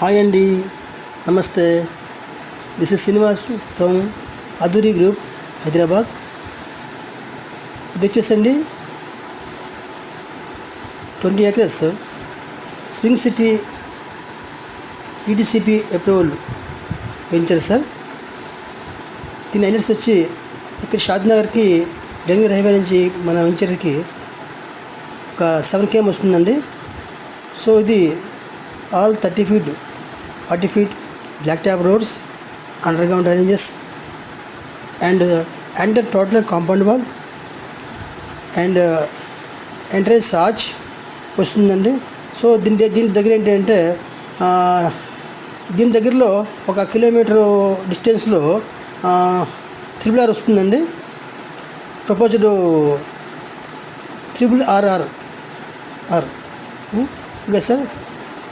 Hi అండి, నమస్తే. This is Srinivas from Adhuri group, Hyderabad. ఇది వచ్చేసండి 20 acres spring city DTCP approval venture sir. దీని హైలైట్స్ వచ్చి ఇక్కడ షాద్నగర్కి బెంగళూరు హైవే నుంచి మన వెంచర్కి ఒక 7 km వస్తుందండి. సో ఇది all 30 feet 40 feet black top roads, underground drainages and total compound wall and entrance arch వస్తుందండి. సో దీని దగ్గర ఏంటంటే దీని దగ్గరలో 1 kilometer డిస్టెన్స్లో RRR వస్తుందండి. Proposed RRR okay sir.